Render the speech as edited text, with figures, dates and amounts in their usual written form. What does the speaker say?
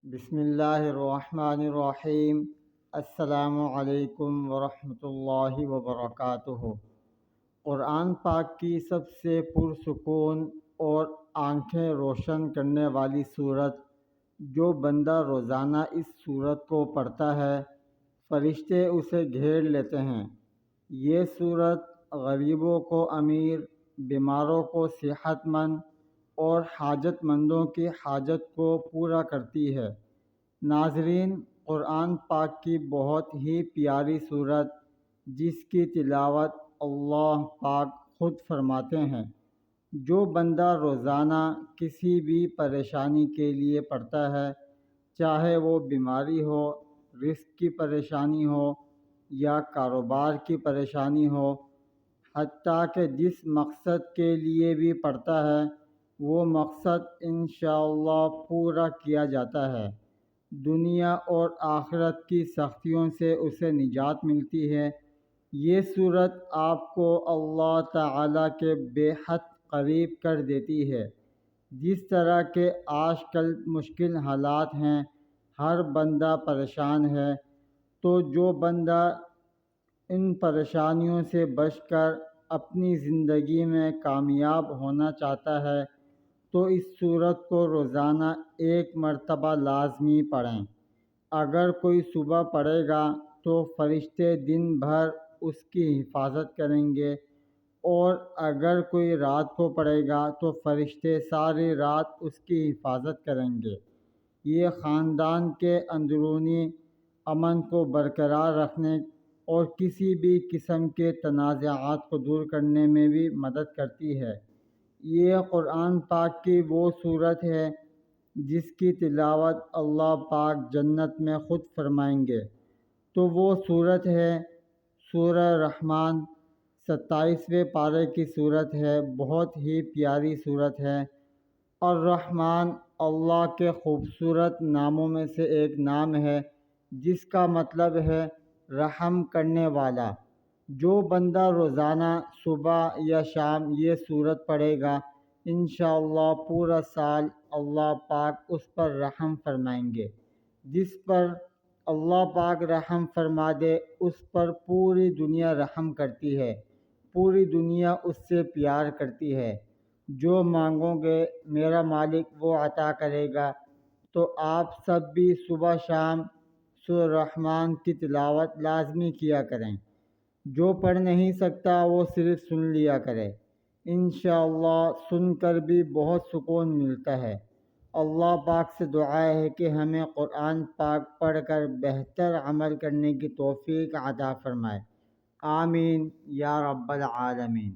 بسم اللہ الرحمن الرحیم۔ السلام علیکم ورحمۃ اللہ وبرکاتہ۔ قرآن پاک کی سب سے پرسکون اور آنکھیں روشن کرنے والی صورت، جو بندہ روزانہ اس صورت کو پڑھتا ہے فرشتے اسے گھیر لیتے ہیں۔ یہ صورت غریبوں کو امیر، بیماروں کو صحت مند اور حاجت مندوں کی حاجت کو پورا کرتی ہے۔ ناظرین، قرآن پاک کی بہت ہی پیاری صورت، جس کی تلاوت اللہ پاک خود فرماتے ہیں، جو بندہ روزانہ کسی بھی پریشانی کے لیے پڑھتا ہے، چاہے وہ بیماری ہو، رزق کی پریشانی ہو یا کاروبار کی پریشانی ہو، حتیٰ کہ جس مقصد کے لیے بھی پڑھتا ہے وہ مقصد انشاءاللہ پورا کیا جاتا ہے۔ دنیا اور آخرت کی سختیوں سے اسے نجات ملتی ہے۔ یہ صورت آپ کو اللہ تعالیٰ کے بے حد قریب کر دیتی ہے۔ جس طرح کہ آج کل مشکل حالات ہیں، ہر بندہ پریشان ہے، تو جو بندہ ان پریشانیوں سے بچ کر اپنی زندگی میں کامیاب ہونا چاہتا ہے تو اس صورت کو روزانہ ایک مرتبہ لازمی پڑھیں۔ اگر کوئی صبح پڑھے گا تو فرشتے دن بھر اس کی حفاظت کریں گے، اور اگر کوئی رات کو پڑھے گا تو فرشتے ساری رات اس کی حفاظت کریں گے۔ یہ خاندان کے اندرونی امن کو برقرار رکھنے اور کسی بھی قسم کے تنازعات کو دور کرنے میں بھی مدد کرتی ہے۔ یہ قرآن پاک کی وہ صورت ہے جس کی تلاوت اللہ پاک جنت میں خود فرمائیں گے۔ تو وہ صورت ہے سورہ رحمان، 27ویں پارے کی صورت ہے۔ بہت ہی پیاری صورت ہے۔ الرحمن اللہ کے خوبصورت ناموں میں سے ایک نام ہے، جس کا مطلب ہے رحم کرنے والا۔ جو بندہ روزانہ صبح یا شام یہ صورت پڑھے گا، انشاءاللہ پورا سال اللہ پاک اس پر رحم فرمائیں گے۔ جس پر اللہ پاک رحم فرما دے اس پر پوری دنیا رحم کرتی ہے، پوری دنیا اس سے پیار کرتی ہے۔ جو مانگو گے میرا مالک وہ عطا کرے گا۔ تو آپ سب بھی صبح شام سورہ رحمان کی تلاوت لازمی کیا کریں۔ جو پڑھ نہیں سکتا وہ صرف سن لیا کرے، انشاءاللہ سن کر بھی بہت سکون ملتا ہے۔ اللہ پاک سے دعا ہے کہ ہمیں قرآن پاک پڑھ کر بہتر عمل کرنے کی توفیق عطا فرمائے۔ آمین یا رب العالمین۔